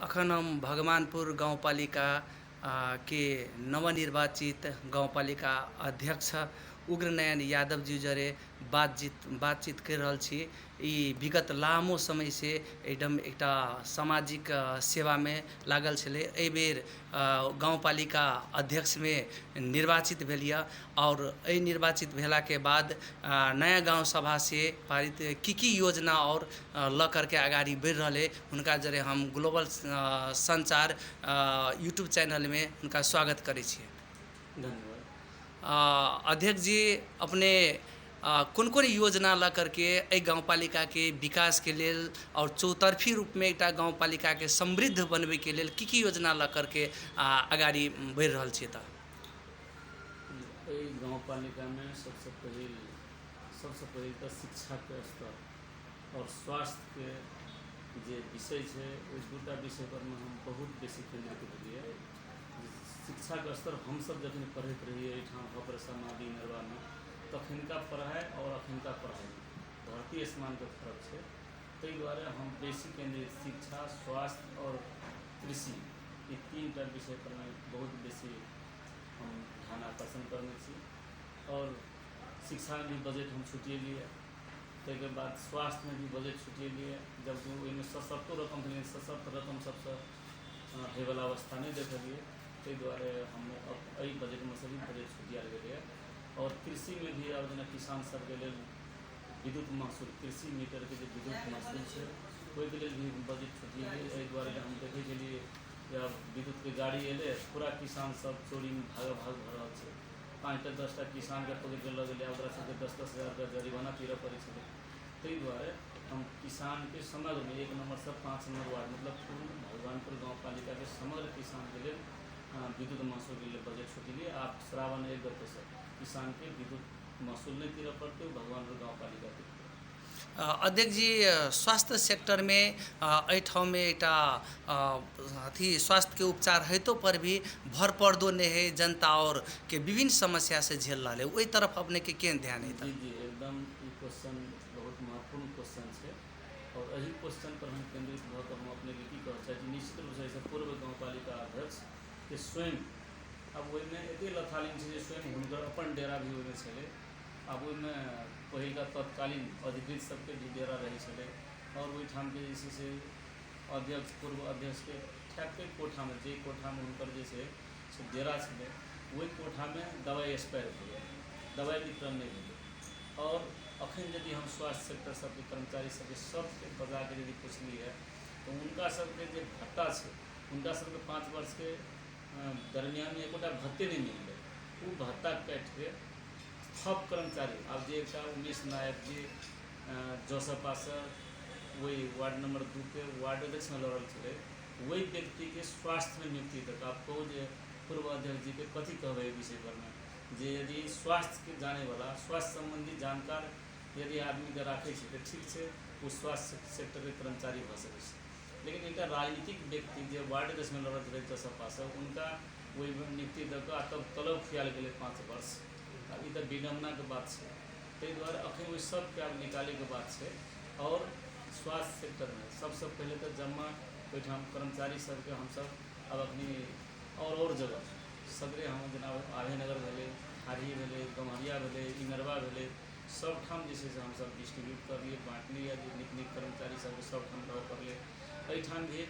अखन हम भगवानपुर गाउँपालिका के नवनिर्वाचित गाउँपालिका अध्यक्ष उग्रनयन यादव जी जरे बातचीत कर रहल छी। ई विगत लामो समय से एकदम एकटा सामाजिक सेवा में लागल छलै। एहि बेर गाउँपालिका अध्यक्ष में निर्वाचित भेल यऽ और एहि निर्वाचित भेला के बाद नया गाँव सभा से पारित की योजना और ल करके आगाड़ी बढ़ि रहलै हुनका जरे हम ग्लोबल संचार यूट्यूब चैनल में उनका स्वागत करै छियै। धन्यवाद। अध्यक्ष जी, अपने कौन कौन योजना ला करके एहि गाँवपालिका के विकास के लेल और चौतरफी रूप में एक गाँवपालिका के समृद्ध बनबे के लेल की योजना ला करके आगाड़ी बढ़ि रहल छियै? तऽ गाँवपालिका में सबसे पहले तो शिक्षा के स्तर और स्वास्थ्य के जे विषय है ओहि दूटा विषय पर में हम बहुत बेसी केंद्रित करिए। शिक्षा के स्तर हम सब जखन पढ़ते रहिए एठाम हपरसा मादी नरवा में तखनका पढ़ाई और अखनका पढ़ाई धरती आसमान के फर्क है। ताहि द्वारे हम बेसी केंद्रित शिक्षा, स्वास्थ्य और कृषि ये तीनटा विषय पर में बहुत बेसी हम ध्यान आकर्षण करने छी। और शिक्षा में भी बजट हम छुटिएलिए, ताहिके बाद स्वास्थ्य में भी बजट छुटिएलिए, जबकि ओहिमे सशर्तो रकम भेलै, सशर्त रकम सबसे होयवला अवस्था नहीं देखलिए। ताहि द्वारे हम एहि बजट में सभी बजट छुटियाल गेलै। और कृषि में भी अब जेना किसान सबके लेल विद्युत महसूल, कृषि मीटर के जो विद्युत महसूल है ओहिके लेल भी बजट छुटिएलिए। एहि द्वारे हम देखे गेलिए या विद्युत के गाड़ी एले, पूरा किसान सब चोरी में भाग भऽ रहल छै। 5टा 10टा किसान के पकड़ के लऽ गेलै, ओकरा सबके 10-10 हज़ार का जरिमाना पीरऽ पड़ै छलै। ताहि द्वारे हम किसान के समग्र में 1 नंबर से 5 नंबर वार्ड मतलब पूर्ण भगवानपुर गाँवपालिका के समग्र किसान के लिए विद्युत महसूल के लिए बजट छुटिलिए। आप श्रावण 1 गते से किसान के विद्युत महसूल नहीं तीरऽ पड़ते भगवानपुर गाँवपालिका के। अध्यक्ष जी, स्वास्थ्य सेक्टर में एहिठाम में एक अथी स्वास्थ्य के उपचार हेतु पर भी भर पर्दो नहीं है, जनता और के विभिन्न समस्या से झेल रहा है, वही तरफ अपने के केन ध्यान है? जी जी, एकदम ये क्वेश्चन बहुत महत्वपूर्ण क्वेश्चन है। और यही क्वेश्चन पर हम केंद्रित भऽ हम अपने के की कहऽ चाहै छी। निश्चित रूप से पूर्व गाँवपालिका अध्यक्ष के स्वयं अब ओहिमे एते लथालिन छै जे स्वयं हुनकर अपन डेरा भी ओहिमे छलै। अब ओहिमे पहिलका तत्कालीन अधिकृत सबके भी डेरा रहै छलै और ओहिठाम के जे छै से अध्यक्ष पूर्व अध्यक्ष के ठेकै कोठा में जे कोठा में हुनकर जे छै से डेरा छलै ओहि कोठा में दवाई एक्सपायर भऽ गेलै, दवाई वितरण नहीं भेलै। और अखन यदि हम स्वास्थ्य सेक्टर सबके कर्मचारी सबके बजा के यदि पुछलिए तो उनका सबके जे भत्ता है उनका सबके 5 वर्ष के दरमियान में एकोटा भत्ते नहीं मिललै। वो भत्ता काट के सब कर्मचारी अब जे एक उमेश नायक जी जोसपा से वही वार्ड नंबर 2 के वार्ड अध्यक्ष में लड़ल छे, वही व्यक्ति के स्वास्थ्य में नियुक्ति तक आप कहूँ जे पूर्व अध्यक्ष जी के कथी कहबे विषय पर में जे यदि स्वास्थ्य के जाने वाला स्वास्थ्य संबंधी जानकार यदि आदमी के राखे तो ठीक है वो स्वास्थ्य सेक्टर के कर्मचारी भ सकै छै। लेकिन एक राजनीतिक व्यक्ति जो वार्ड अध्यक्ष में लड़त रहे जोसपा से उनका वही नियुक्ति दऽ कऽ तब तलब खुआल गेलै 5 वर्ष। अब ये तो विडम्बना के बात है। ताहि द्वारे अखन ओहि सबके अब निकाले के बात है। और स्वास्थ्य सेक्टर में सबसे पहले तो जम्मा ओहिठाम कर्मचारी सबके हम सब अब अपनी और जगह सगरे हम जेना आभेनगर भेलै, हारी भेलै, गम्हरिया भेलै, इनरवा भेलै, सब ठाम जे छै से हम सब डिस्ट्रीब्यूट करलिए, बाँटलिए। नीक नीक कर्मचारी सबके सब ठाम रहऽ पड़लै। एहिठाम भी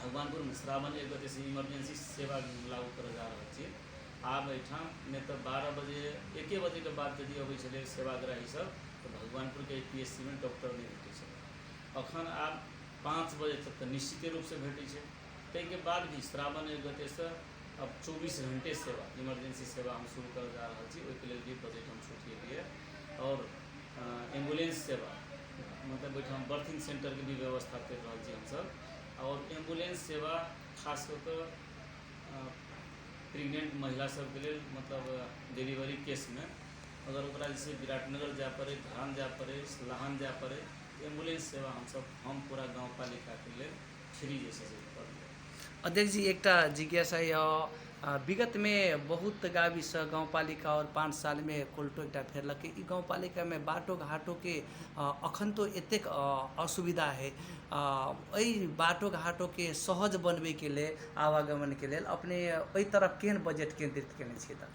भगवानपुर में श्रावण 1 गते से इमरजेंसी सेवा लागू करऽ जा रहल छियै। आब एहिठाम नहीं तो 12 बजे 1 बजे के बाद यदि अबै छलै सेवाग्राही सब तो भगवानपुर के APSC में डॉक्टर नहीं भेटै छै। अखन आब 5 बजे तक तो निश्चित रूप से भेटै छै। ताहिके बाद भी श्रावण 1 गते से अब 24 घंटे सेवा इमरजेंसी सेवा हम शुरू कर जा रहा छी। ओहिके लेल भी बजट हम छूटिएलिए। और एम्बुलेंस सेवा मतलब ओहिठाम बर्थिंग सेंटर के भी व्यवस्था कर रहा छी हम सब। और एम्बुलेंस सेवा खास कर प्रेग्नेंट महिला सबके लेल मतलब डिलीवरी केस में अगर ओकरा जैसे विराटनगर जाए पड़े, धरान जाए पड़े, लाहन जाए पड़े, एम्बुलेंस सेवा हम पूरा गाँवपालिका के लिए फ्री जैसे कर। अध्यक्ष जी, एक जिज्ञासा विगत में बहुत गाविस गाउँपालिका और 5 साल में कोल्टो एकटा फेरलकै। ई गाउँपालिका में बाटो घाटो के अखन तो एतेक असुविधा है। एहि बाटो घाटो के सहज बनबै के लेल, आवागमन के लेल अपने एहि तरफ केहन बजट केंद्रित केने छियै तऽ?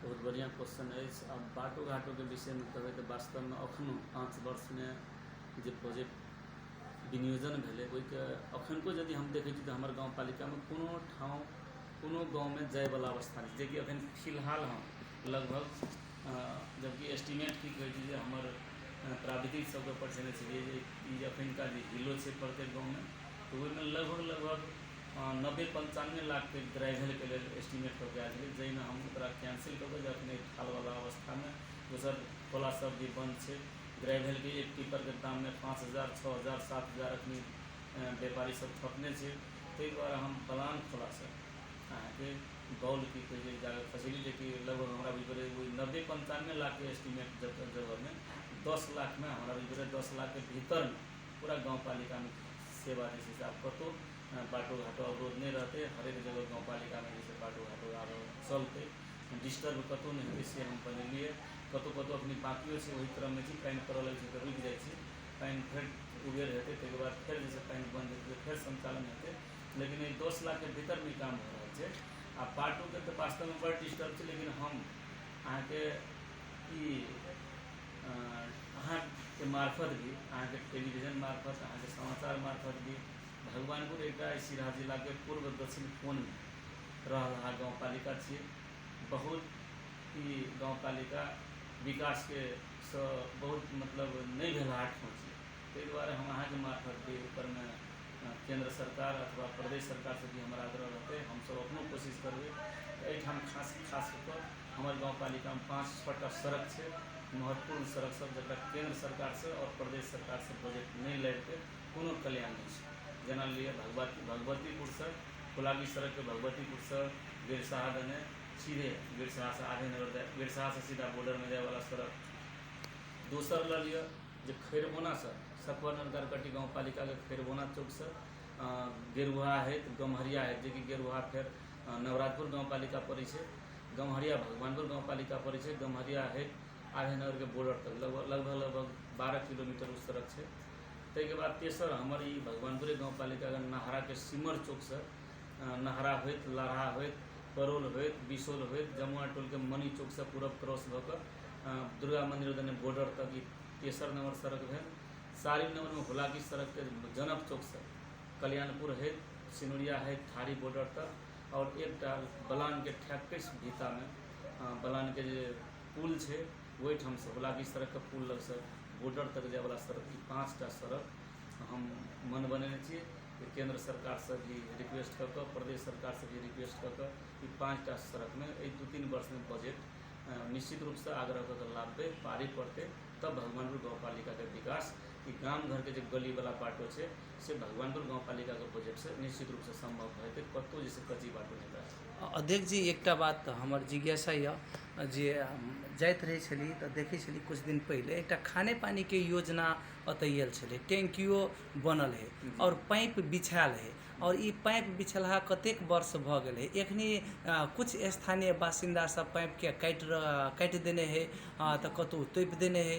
बहुत बढ़िया क्वेश्चन है। अब बाटो घाटो के विषय में कहबै तऽ वास्तव में अखनो 5 वर्ष में जे बजट विनियोजन भेलै ओहिके अखनको यदि हम देखै छी तऽ हमर गाउँपालिका में कोनो ठाउँ कोनो गाँव में जायवला अवस्था नहीं, जेकि अखन फिलहाल हम लगभग जबकि एस्टिमेट की कहै छै जे हमर प्राविधिक सबके पठेने छलिए जे ई जे अखनका जे हिलो छै प्रत्येक गाँव में, तऽ ओहिमे लगभग 90-95 लाख के ग्रेवल के लेल एस्टिमेट कऽ के आयल छलै, जाहिमे हम ओकरा कैंसिल कऽ के जे अखन ठालवला अवस्था में दोसर खोला सब जे बंद छै, ग्रेवल के एक टिपर के दाम में 5,000, 6,000, 7,000 अखनी व्यापारी सब ठपने छै। ताहि दुआरे हम बलान खोला से अहाँके बॉल की कहै छै खसेली, जेकि लगभग हमरा बुझल वही 90-95 लाख के एस्टिमेट जगह में 10 लाख में हमरा बुझल 10 लाख के भीतर में पूरा गाउँपालिका में सेवा जे छै से आब कतौ बाटो घाटो अवरोध नहीं रहते। हरेक जगह गाउँपालिका में जैसे बाटो घाटो आब चलते, डिस्टर्ब कतौ नहीं हेतै से हम बनेलिए। कतौ अपनी बाकियो छै वही क्रम में छी, पानि पड़ऽ लगै छै तऽ रुकि जाइ छै, पानि फेर उबेर हेतै ताहिके बाद फेर जैसे पानि बंद हेतै फेर संचालन हेतै। लेकिन ये 10 लाख के भीतर भी काम हो रहल छै। आ बाटो के तऽ वास्तव में बड़ डिस्टर्ब छै, लेकिन हम अहाँके ई अहाँके मार्फत भी, अहाँके टेलीविजन मार्फत, अहाँके समाचार मार्फत भी भगवानपुर एकटा सिराहा जिला के पूर्व दक्षिण कोण में रह रहा गाउँपालिका छियै। बहुत ई गाउँपालिका विकास के बहुत मतलब नहीं भेलहार ठाउँ छै। ताहि दुआरे हम अहाँके मार्फत भी ऊपर में केंद्र सरकार अथवा प्रदेश सरकार से भी हमारा आग्रह रहते, हम सब अपनो कोशिश करबै। एहिठाम खास कऽ हमर गाउँपालिका में 5-6 टा सड़क छै, महत्वपूर्ण सड़क सब, जकरा केंद्र सरकार से और प्रदेश सरकार से बजट नहीं लड़के कोनो कल्याण नहीं छै। जेना लिए भगवतीपुर से फुलागी सड़क के भगवतीपुर से गिरसाहा देने सीधे गिरसाहा से आधे नगर, गिरसाहा से सीधा बॉर्डर में जाए वाला सड़क। दोसर लऽ लिअ जे खैरबोना से सतवर करकटी गाउँपालिका के खैरबोना चौक से गेरुहा हेत गम्हरिया हेत, जेकि गेरुहा फेर नवराजपुर गाउँपालिका पड़ै छै, गम्हरिया भगवानपुर गाउँपालिका पड़ै छै, गम्हरिया हेत आधे नगर के बॉर्डर तक लगभग 12 किलोमीटर उस सड़क छै। ताहिके बाद तेसर हमर ई भगवानपुरे गाउँपालिका के नहरा के सिमर चौक से नहरा होइत, लारहा होइत, परोल होइत, बिसोल होइत, जमुआ टोल के मनी चौक से पूरब क्रॉस भऽ कऽ दुर्गा मंदिर देने बॉर्डर तक ई तेसर नंबर सड़क भेल। सारिम नंबर में हुलाकी सड़क के जनक चौक से कल्याणपुर हेत, सिनुरिया हेत, थारी बॉर्डर तक, और एकटा बलान के ठेक्केस भीता में बलान के जे पुल छै ओहिठाम से हुलाकी सड़क के पुल लग से बॉर्डर तक जाए वाला सड़क, ई 5 टा सड़क हम मन बनेने छियै। केंद्र सरकार से भी रिक्वेस्ट कऽ कऽ, प्रदेश सरकार से भी रिक्वेस्ट कऽ कऽ ई 5 टा सड़क में 2-3 वर्ष में बजट निश्चित रूप से आग्रह कऽ कऽ लाबबै, पारी पड़तै, तब भगवानपुर गाउँपालिका के विकास ई गाम घर के जो गली वाला बाटो छै से भगवानपुर गाउँपालिका के बजट से निश्चित रूप से संभव हेतै, कतौ जैसे कच्ची बाटो नहीं रहै। अध्यक्ष जी एकटा बात हमर जिज्ञासा यऽ जे जाइत रहै छली तऽ देखै छली कुछ दिन पहिले एकटा खाने पानी के योजना एतऽ आयल छलै, टैंकियो बनल है और पाइप बिछायल है, और ई पाइप बिछलहा कतेक वर्ष भऽ गेल है। एखनी कुछ स्थानीय बासिंदा सब पाइप के काटि देने है तऽ कतौ तोपि देने है,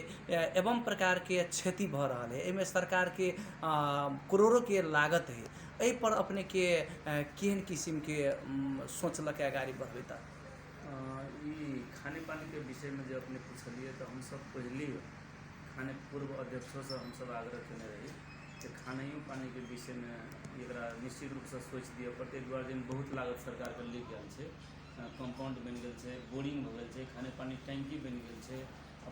एवं प्रकार के क्षति भऽ रहल है। एहिमे सरकार के करोड़ों के लागत है। एहि पर अपने के केहन किस्म के सोचलक आगाड़ी बढ़बै तऽ? ई खाने पानी के विषय में जो अपने पूछलिए तो हम सब पहले खाने पूर्व अध्यक्षों से हम सब आग्रह केने रही कि खानियो पानी के विषय में एकरा निश्चित रूप से सोच दिए पड़तै। दुआरे बहुत लागत सरकार के लग गेल छै, कंपाउंड बनि गेल छै, बोरिंग भऽ गेल छै, खाने पानी टैंकी बनि गेल छै।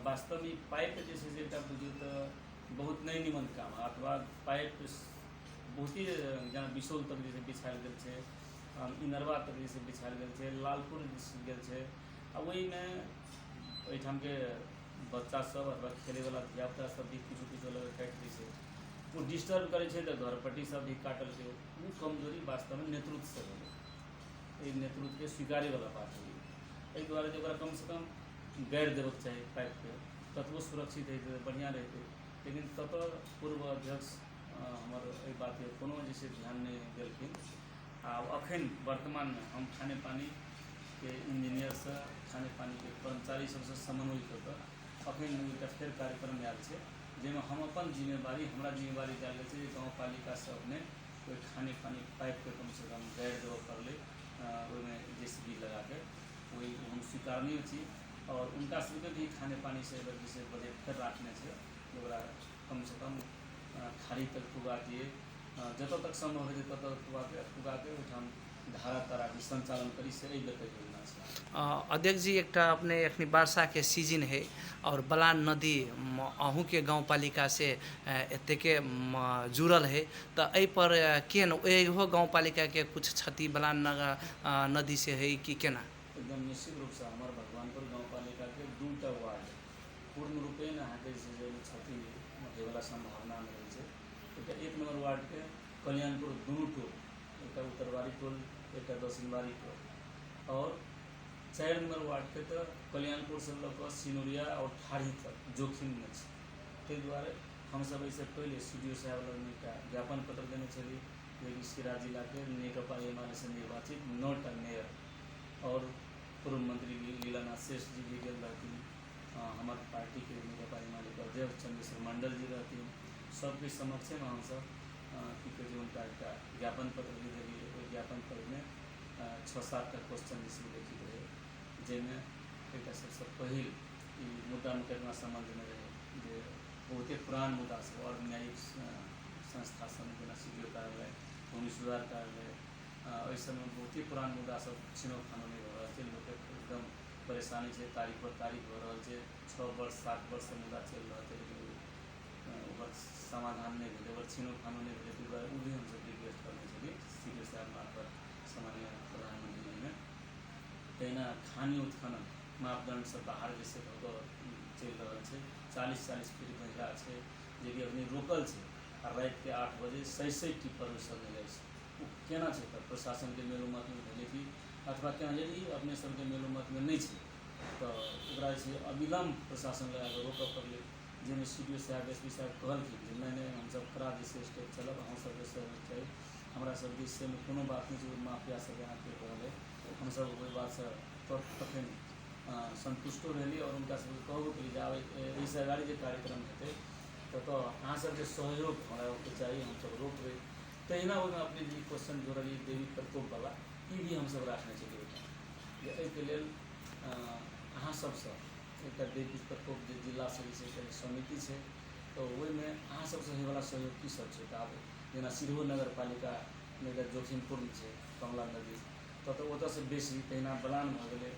वास्तव में पाइप जे छै से एकटा बुझियौ तऽ बहुत नहीं निमन काम, अथवा पाइप बहुत ही जेना बिसोल तक जैसे बिछायल गेल छै, इनरवा तक जैसे बिछायल गेल छै, लालपुर गेल छै। आ ओहिमे ओहिठाम के बच्चा सब अथवा खेले वाला धियापुता सब भी किछु लग काटि दै छै, वो डिस्टर्ब करे छै तऽ घरपट्टी सब भी काटल छै। वो कमजोरी वास्तव में नेतृत्व से भेलै, एहि नेतृत्व के स्वीकारे वाला बात है। एहि दुआरे जे ओकरा कम से कम गाड़ि देबक चाही पाइप के, ततबो सुरक्षित हेतै बढ़िया रहतै। लेकिन ततऽ पूर्व अध्यक्ष हमर एहि बात के कोनो जैसे ध्यान नहीं देलखिन। अखन वर्तमान में हम खाने पानी के इंजीनियर से खाने पानी के कर्मचारी सबसे समन्वय कर अखन एक फेर कार्यक्रम आयल है जिसमें हम अपन जिम्मेवारी हमरा जिम्मेवारी डाल छै गाँव पालिका से अपने कोई खाने पानी पाइप के कम से कम गाड़ देव कर ले में JCB लगा के वही हम स्वीकारनीय छी और उनका सबके भी खाने पानी से अगर जैसे बजट फिर रखने से ओकरा कम से कम खाड़ी तक पुगा दिए जतऽ तक संभव है ततऽ पुगा के ओहिठाम धारा तारा भी संचालन करी से एहि बेर योजना छै। अध्यक्ष जी एकटा अपने एखनी वर्षा के सीजन है और बलान नदी अहूँ के गाँव पालिका से एते के जुड़ल है तो एहि पर केन एहो गाँव पालिका के कुछ क्षति बलान नदी से है कि केना? एकदम निश्चित रूप से हमारे भगवानपुर गाँव पालिका के 2टा वार्ड पूर्ण रूपेण अहाँके क्षति होयवला संभावना में रही है। एक नंबर वार्ड के कल्याणपुर दुनू टोल एक उत्तरवारी टोल एक दक्षिणवारी टोल और 4 नंबर वार्ड के तो कल्याणपुर से लऽ सिनोरिया और ठाढ़ी तक जोखिम में ताहि दुआरे हम सब इससे पहले CDO साहब लग एक ज्ञापन पत्र देने छली जे सिरा जिला के नेकपा एमाले से निर्वाचित 9टा मेयर और पूर्व मंत्री लीलानाथ श्रेष्ठ जी भी गेल रहती हमारे पार्टी के नेकपा एमाले के अध्यक्ष चंद्रेश्वर मंडल जी रहती सबके समक्ष में हम सब की कहे उनका एक ज्ञापन पत्र भी दिल्ली ज्ञापन पत्र में 6-7टा क्वेश्चन जिसमें लिखित रहे जिनमें एक सबसे पहिल मुद्दा मुकदमा संबंध में रहे जे बहुते पुरान मुद्दा से और न्यायिक संस्था सब जेना CDO कार्यालय भूमि सुधार कार्यालय ओहि समय बहुत ही पुरान मुद्दा सब छिनौ खानो नहीं हो रहा है लोग एकदम परेशानी है तारीख पर तारीख हो रहा है 6 वर्ष 7 वर्ष से मुद्दा चल रहा है लेकिन समाधान नहीं भेले और छिनौ खानो नहीं भेले दुआरे वो भी हम सब रिक्वेस्ट करने छलिए CDO साहब मार्फत सामान्य प्रधानमंत्री जी में तहिना खानी उत्खनन मापदंड से बाहर जैसे चल रहा है 40-40 फीट गहरा है जे अभी रोकल है और रात के 8 बजे 100 टिप्पर सब मिले वो केना छै तऽ प्रशासन के मेलोमत में भेले कि अथवा केना यदि अपने सबके मेलोमत में नहीं है तो ओकरा अविलंब प्रशासन लगा के रोकऽ पड़लै जिसमें CDO साहब SP साहब कहलखिन जे नहीं हम सब खरा जैसे स्टेप चलब अहूँ सबके सहयोग चाहिए हमरा सब दिससे में कोनो बात नहीं जो माफिया सब यहाँ पे रहल है हम सब ओहि बात से तखन संतुष्टो रही और उनका सब कहबो कि जाए एहिसँ अगाड़ी जे कार्यक्रम हेतै तो अहाँ सब जे सहयोग हमरा चाहिए हम सब रोकबै तहिना ओहिमे अपने जी क्वेश्चन जोड़लिए देवी प्रकोप वाला ई भी हम सब राखने छलिए एहिके लेल अहाँ सबसँ एकटा देवी प्रकोप जे जिला से समिति है तो ओहिमे अहाँ सबसँ होयवला सहयोग की सब छै तऽ आब जेना सिरहो नगर पालिका में जोखिमपूर्ण है कमला नदी तो ओतऽ से बेसी तहिना बलान भऽ गेलै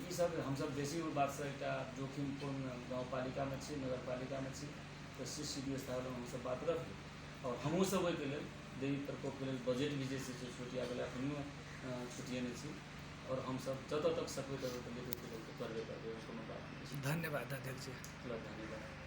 ई सब हम सब बेसी बात से एक जोखिमपूर्ण गाँव पालिका में छी नगर पालिका में छी तो CDO साहब हम सब बात रखी और हमहूँ सब ओहिके लेल देवी प्रकोप के लेल बजट भी जैसे छुटिया गेला एखनियो छुटिएने छी और हम सब जतऽ तक सकबै ततऽ तक लेके करबे कोनो बात नहीं। धन्यवाद अध्यक्ष जी। धन्यवाद।